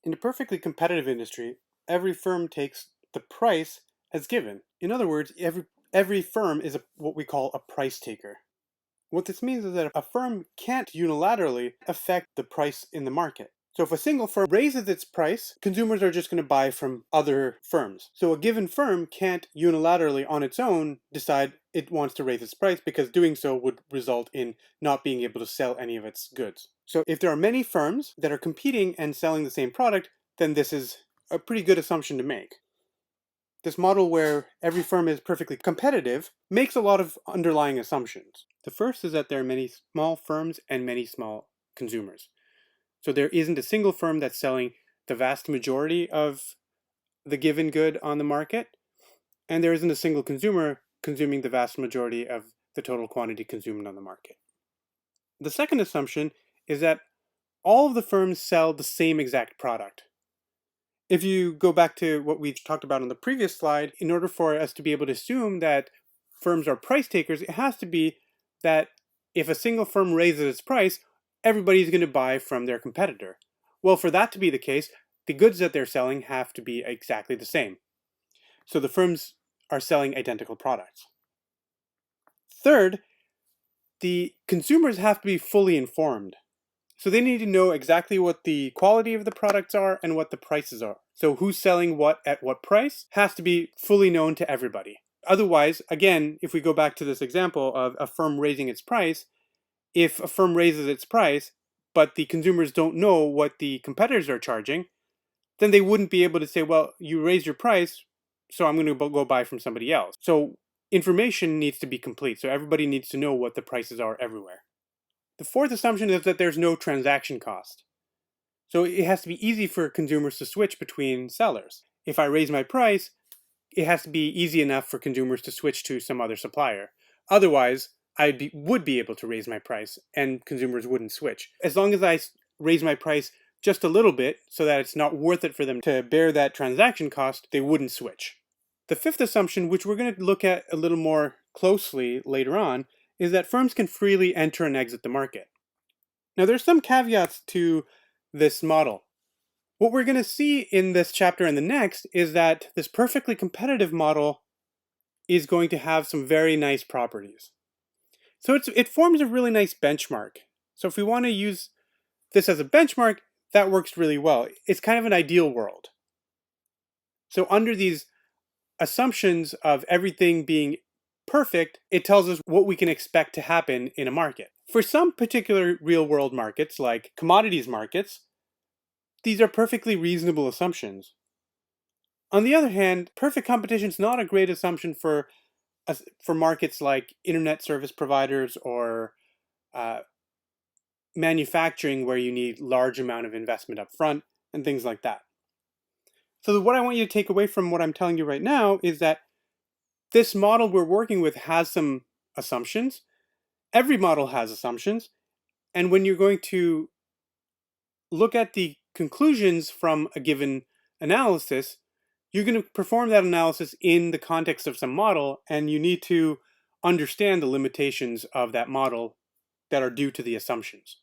In a perfectly competitive industry, every firm takes the price as given. In other words, every firm is what we call a price taker. What this means is that a firm can't unilaterally affect the price in the market. So if a single firm raises its price, consumers are just going to buy from other firms. So a given firm can't unilaterally on its own decide it wants to raise its price, because doing so would result in not being able to sell any of its goods. So if there are many firms that are competing and selling the same product, then this is a pretty good assumption to make. This model where every firm is perfectly competitive makes a lot of underlying assumptions. The first is that there are many small firms and many small consumers. So there isn't a single firm that's selling the vast majority of the given good on the market, and there isn't a single consumer consuming the vast majority of the total quantity consumed on the market. The second assumption is that all of the firms sell the same exact product. If you go back to what we talked about on the previous slide, in order for us to be able to assume that firms are price takers, it has to be that if a single firm raises its price, everybody's going to buy from their competitor. Well, for that to be the case, the goods that they're selling have to be exactly the same. So the firms are selling identical products. Third, the consumers have to be fully informed. So they need to know exactly what the quality of the products are and what the prices are. So who's selling what at what price has to be fully known to everybody. Otherwise, again, if we go back to this example of a firm raising its price, if a firm raises its price, but the consumers don't know what the competitors are charging, then they wouldn't be able to say, well, you raised your price, so I'm going to go buy from somebody else. So information needs to be complete. So everybody needs to know what the prices are everywhere. The fourth assumption is that there's no transaction cost. So it has to be easy for consumers to switch between sellers. If I raise my price, it has to be easy enough for consumers to switch to some other supplier. Otherwise, would be able to raise my price and consumers wouldn't switch. As long as I raise my price just a little bit so that it's not worth it for them to bear that transaction cost, they wouldn't switch. The fifth assumption, which we're going to look at a little more closely later on, is that firms can freely enter and exit the market. Now, there's some caveats to this model. What we're going to see in this chapter and the next is that this perfectly competitive model is going to have some very nice properties. So it forms a really nice benchmark. So if we want to use this as a benchmark, that works really well. It's kind of an ideal world. So under these assumptions of everything being perfect, it tells us what we can expect to happen in a market. For some particular real world markets, like commodities markets, these are perfectly reasonable assumptions. On the other hand, perfect competition is not a great assumption for markets like internet service providers or manufacturing, where you need large amount of investment up front and things like that. So what I want you to take away from what I'm telling you right now is that this model we're working with has some assumptions. Every model has assumptions. And when you're going to look at the conclusions from a given analysis, you're going to perform that analysis in the context of some model, and you need to understand the limitations of that model that are due to the assumptions.